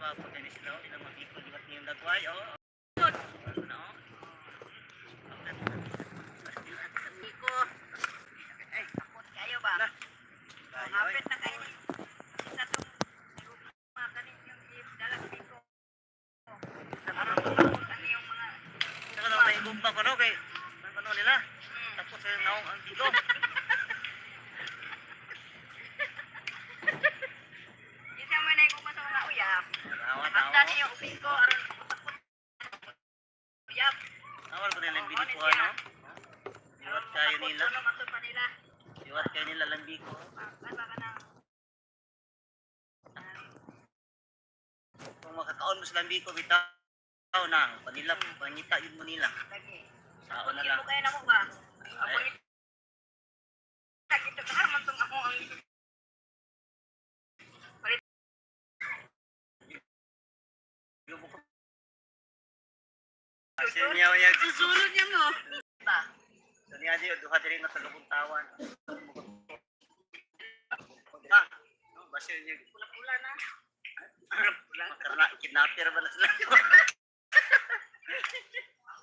Gwapo kayo ni sila, ilang mabikol, iwat niyong dagway, oh. Ano? Biko. Ay, takot kayo ba? Hapit na kayo ni. Isa tong makanin yung dalag biko. Para matakot ano yung mga Saka naman may gumpa ko, no? Kay, ano nila? Tapos sa naong ang dito. isa mo na yung sa mga uyap. Awat, Handa niyo yung biko aron takot. Uyap. awal ko nilang biniko, ano? Iwat kayo nila. Ano mato pa nila? Iwat kayo nila lang biko. Ano ba ka nang Kung makakaon mo silang biko, bitaw na. Panila, pangita yun mo nila. lagi? Sao na lang. Kaya na mo ba? Ay, Kita ka man tong ako ang yung buko. Sinyaw niya. susunod niya mo. Ba? So niya di, duha diri na sa lubong tawan. Ah, basta niya. Pula-pula na. Karena kinapir ba na sila?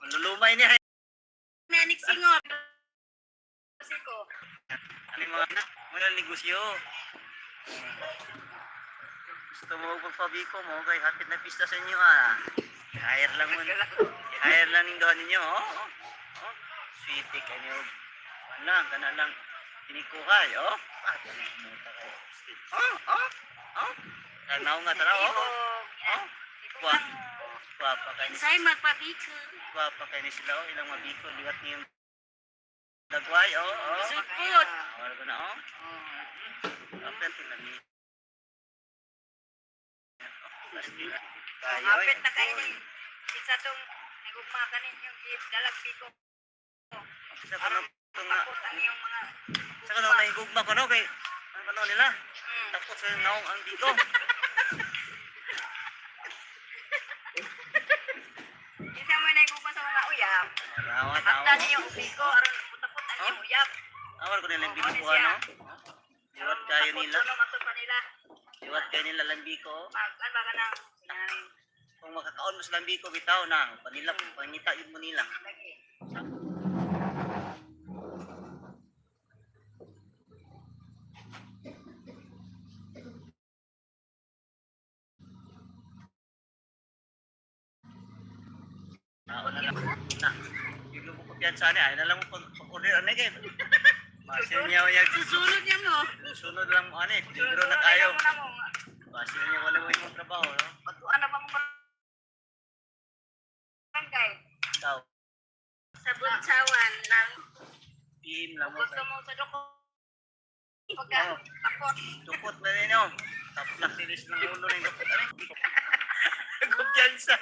Manlulumay niya. Menik singor. Siko. Ano yung mga negosyo? Gusto mo pagpabiko mo, kay hatid na pista sa inyo ah. I-hire lang mo. I-hire lang yung doon ninyo, oh. Oh, sweetie ka niyo. Kana lang. Pinikuhay, oh. Muta kayo. Oh. Tanaw nga tanaw, oh. Oh. Guwapa kayo ni Say magpabiko. Guwapa kayo ni sila, oh. Ilang mabiko, liwat niyo yung dagway, oh. Sukot. Awal ko na, oh. Kapit ko na niya. Hapit na kayo ni. Isa tong nagugmakanin yung dalag biko. Sa kanong nga. Takot ano yung mga Sa kanong nahigugma ko, no? Kay, ano nila? Tapos sa naong ang dito. isa mo na yung sa mga uyap. Rawat, Handa awat. niyo yung biko aron takot ano yung uyap. Awal ko nilang binikuha, no? Iwat kayo nila. Ano mato pa nila? Iwat kayo nila lambiko. Ano ba ka nang Kung makakaon mo sa lambiko, bitaw na. Panila, pangita yun mo nila. lagi? Tao na lang. Na, yung lumukot yan sa ani, ay na lang mo pag-order, ano kayo? Masin niya yung Susunod niya mo. sunod lang mo, ano eh. Libro na tayo. Mo na mo. Masin niya wala mo yung trabaho, no? Patuan na ba mo barangay? Ikaw, Sa bunsawan lang. team lang mo. Gusto mo sa doko. Pagka takot. Dukot na ninyo. Taplak silis ng ulo ng dukot, ano eh. Kumpiyansa.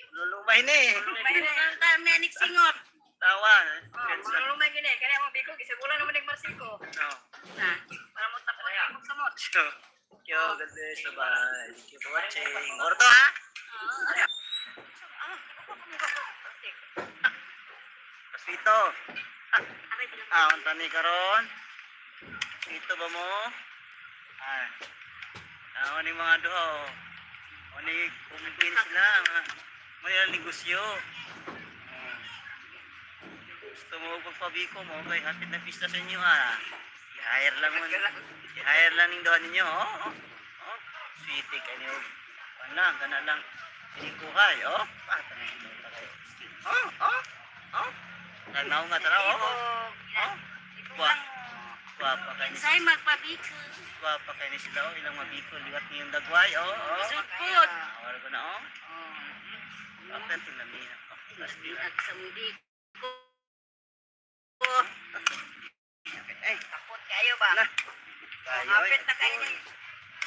Lulumay na eh. May nang menik singor. Tawa. Oh, lumay gini. Kaya mo biko gisabulan mo ning marsiko. No. Na, para mo takot mo sa mot. So, yo, good day, bye. Thank you for watching. Orto ha? Pasito. Unta ni karon. Pasito ba mo? Ako ni mga duha. Ako ni kumipin sila. Mo yung negosyo. Gusto mo pagpabiko mo, kay hatid na pista sa inyo ah. I-hire lang mo. I-hire lang yung doon ninyo, oh. Sweetie ka niyo. Kana lang. Pinikuhay, oh. Tanaw nga, tanaw, oh. Guwapa kayo ni Say magpabiko. Guwapa kayo ni sila, oh. Ilang mabiko, liwat niyo yung dagway, oh. Sukot. Awal ko na, oh. Kapit ko na niya. At sa mudi. Ay, Takot kayo ba? kayo, Hapit na kayo ni.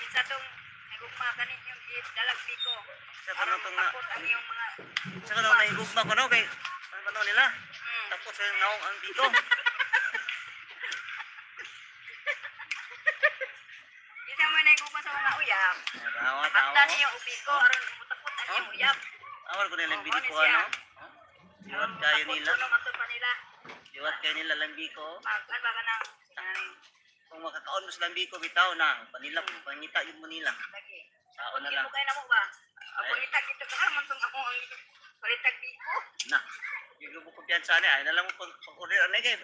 Isa tong nagugmakanin yung dalag biko. Sa kanong nga. Takot ano yung mga Sa kanong nahigugma ko, no? Kay, ano nila? Tapos sa naong ang dito. isa mo na yung sa mga uyap. Rawat, Handa awat. niyo yung biko aron takot ano yung uyap. Awal ko nilang binikuha, no? Iwat kayo nila. Ano mato pa nila? Iwat kayo nila lambiko. Ano ba ka nang Kung makakaon mo sa lambiko, bitaw na. Panila, pangita yun mo nila. lagi? Sao na lang. Kaya na mo ba? Ako itag ito ka man tong ako ang palitag biko. Na, yung lubo kumpiyansa niya, ay nalang mo pag-order na kayo.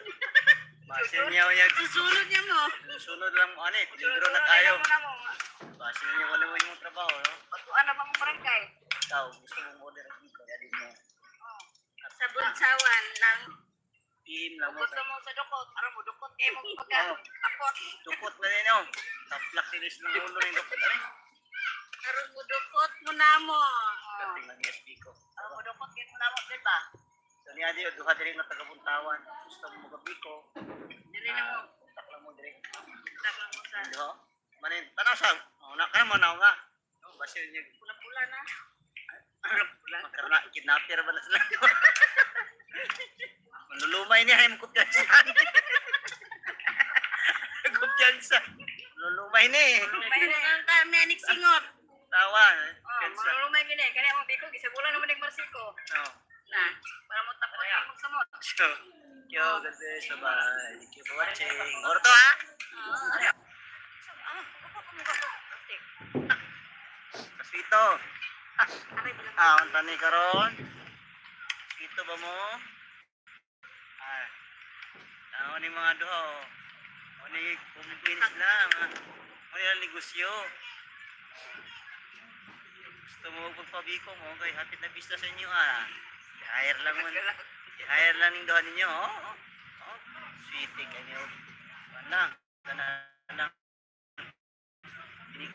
Basin niya yung Susunod niya mo. sunod lang mo, ano eh, peligro na tayo. Mo na mo. Basin niya wala mo yung trabaho, no? Patuan na bang barangay? Ikaw, gusto mong order ang dito, kaya din mo. Sa bunsawan lang. Team lang mo. Gusto mo sa dukot, para mo dukot kayo mo pagka takot. Dukot na din, no? Taplak sinis ng ulo ng dukot, ano eh? Karon mo dukot mo na mo. Dating ng SB ko. Mo dukot kayo mo na mo, di ba? So niya di, duha din na taga-buntawan. Gusto mo magabi ko. Dili na mo. Tak lang mo direct. Tak lang mo sa Diba? Manin, tanaw sa, na ka naman ako nga. No, basil niya, pula-pula na. magkarana, kidnapper ba na sila? Manlulumay niya, ay kumpiyansa. Kumpiyansa. Manlulumay niya eh. May nang menik singot. Tawa, kumpiyansa. Marumay gini, kaya mo biko gisa bulan naman ning Mexico. No. Na, para mo tapos mo sa mo. So, yo, ganda sabay. Thank you for watching. Orto ha? Kasito. Unta ni karon. Ito ba mo? Ano ni mga duha? Ano ni kumpiyansa lang? Ano yung negosyo? Gusto mo pagpabiko mo kay hapit na pista sa inyo i-hire lang mo. I-hire lang ning doon ninyo sweetie kanyo. Lang, lang. Ini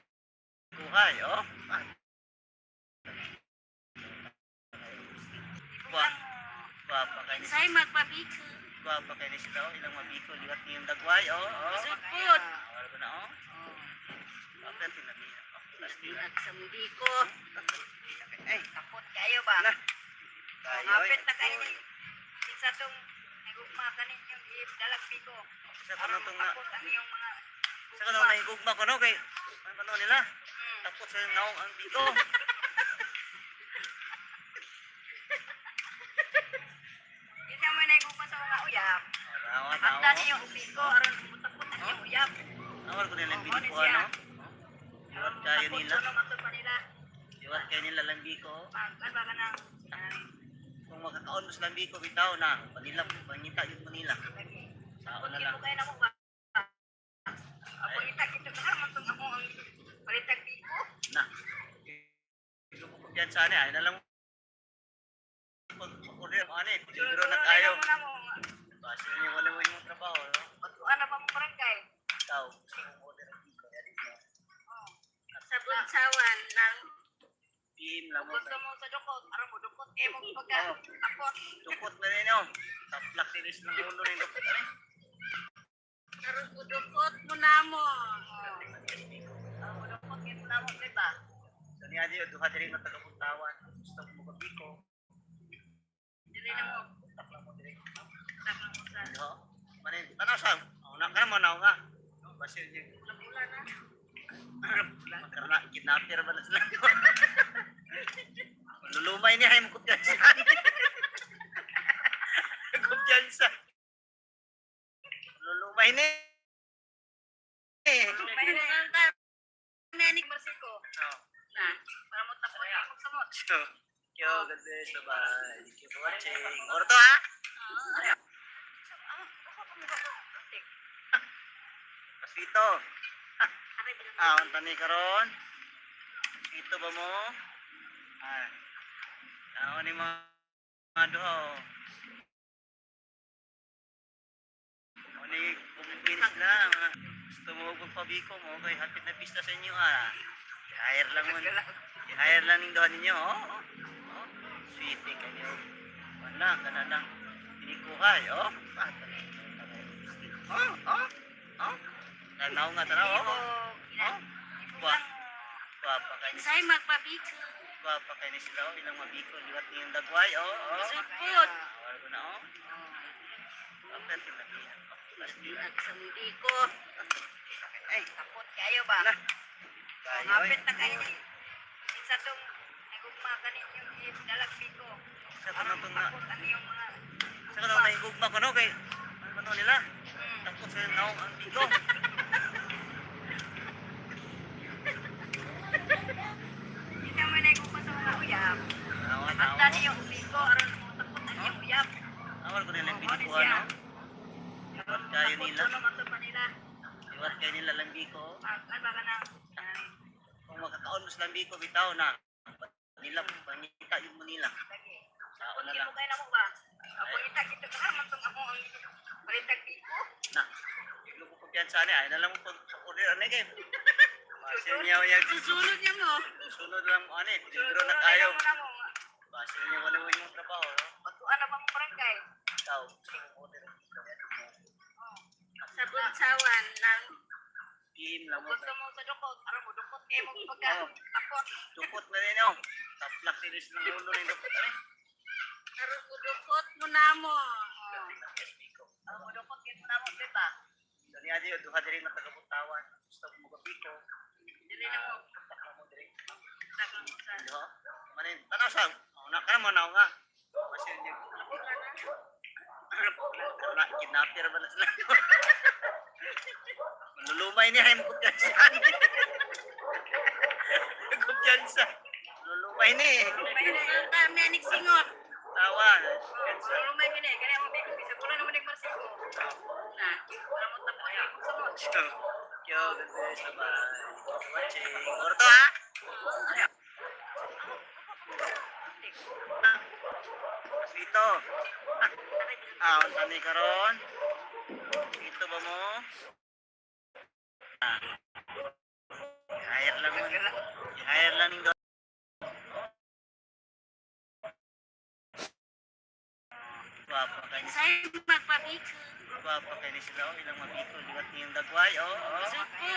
kuhay Guwapa kayo ni Say magpabiko. Guwapa kayo ni sila ilang mabiko liwat niyong dagway Supot. Wala ko na Okay, tinabi na. Plastic. At sa mudiko. Ay, Takot kayo ba? tayo Hapit na kayo ni. Isa tong nagugma ka ninyong dalag biko. Sa kuno tong na Takot ang iyong mga sa kuno na igugma ko no kay ano nila? Tapos sa naong ang biko. Isa mo na igugma sa mga uyap. Tawa Handa niyo biko aron mutakot ang iyong uyap. Awal ko nila biko ano? Liwat kayo nila. Liwat kayo nila lang biko. Ano ba ka na? Kung makakaon mo sa lang biko bitaw na panila pangita yung Manila. Sao na lang. Kaya na mo ba? Ako itak ito ka naman itong ako ang palitag biko. Na. Ito ko kumpiyansa niya, ay nalang pag-order mo ano eh, peligro na tayo. Basin niya wala mo yung trabaho, no? Patuan na ba mo barangay? Ikaw, gusto mong order ang biko, kaya din mo. Sa bunsawan lang. Team lang mo. Gusto mo sa dukot, aram mo dukot kayo mo pagka takot. Dukot na rin yun. Taplak sinis ng ulo ng dukot, ano eh? Karon mo dukot mo na mo. Mo dukot kayo mo na mo, di ba? So niya di, duha din na taga-buntawan. Gusto mo magabi ko. Dili na mo. Tak lang mo direct. Tak lang mo sa Diba? Manin, tanaw sa, na ka naman ako nga. Basil niya, pula-pula na. magkarana, kidnapper ba na sila? Lulumay niya, ay kumpiyansa. Kumpiyansa. Lulumay niya. May menik Mexico. Na, para mo tapos kayo mo sa mo. So, yo, ganda sabay. Thank you for watching. Orto ha? Kasito. Unta ni karon. Ito ba mo? Ano ni mga duha Ano ni kumpiyansa lang Gusto mo pagpabiko mo kay hapit na pista sa inyo i-hire lang mo. I-hire lang ning doon ninyo sweetie kanyo. Wala ka na lang. Tinikuhay Tanaw nga tanaw Guwapa kayo ni Say magpabiko. Guwapa kayo ni sila ilang mabiko liwat niyong dagway Supot. Wala ko na Okay, tinabi na. Plastic. At sa mudiko. Ay, Takot kayo ba? tayo Hapit na kayo ni. Isa tong nagugma ka ninyong dalag biko. Sa kuno tong na Takot ang iyong mga sa kuno na igugma ko no kay ano nila? Tapos sa naong ang biko. Isa mo na igugma sa Tapos lambi ko bitaw na. Nila, pangita yung Manila. Lagi. Sao Kung na di lang. mo kayo na mo ba? Ako itag ito ka naman itong ako ang palitag ko. Na, hindi ko kumpiyansa niya. Ay na lang mo order na game. Basin niya niya. Susunod niya mo. Sunod lang ano eh. Libro na tayo. Na mo. Basin niya wala mo yung trabaho. No? Pagtuan na bang barangay? Ikaw. Order. Sa bunsawan ng Team lang mo. gusto mo sa dukot. Aram mo, dukot kayo mo pagkatapos. Dukot na rin yun. Taplak sinis ng ulo ng dukot. Ano eh? Aram mo, dukot mo na mo. Aram mo, dukot kayo mo na mo, diba? Dali aja yun. Duha din na tagabutawan. Gusto mo magapiko. Dili na mo. Takla mo din. Takla mo sa... Diba? Manin. Tanaw sa. Ka naman ako nga. Masin niya. Karena kidnapper ba na sila? Manlulumay niya yung kumpiyansa. Kumpiyansa. Manlulumay ni. May na yung kami anik singot. Tawa. Lumay gini, kaya mo bigyan bisa kulo naman ng marsiko. Na, wala mo tapo ya. Sunod. Yo, good day. Bye. Watching. Orto ha? Dito. Unta ni karon. Dito ba mo? I-hire lang mo. I-hire lang ning Guwapa ka ni Say magpabiko. Guwapa ka ni sila. Ilang mabiko. Liwat niyong dagway. Oh, oh. Suko.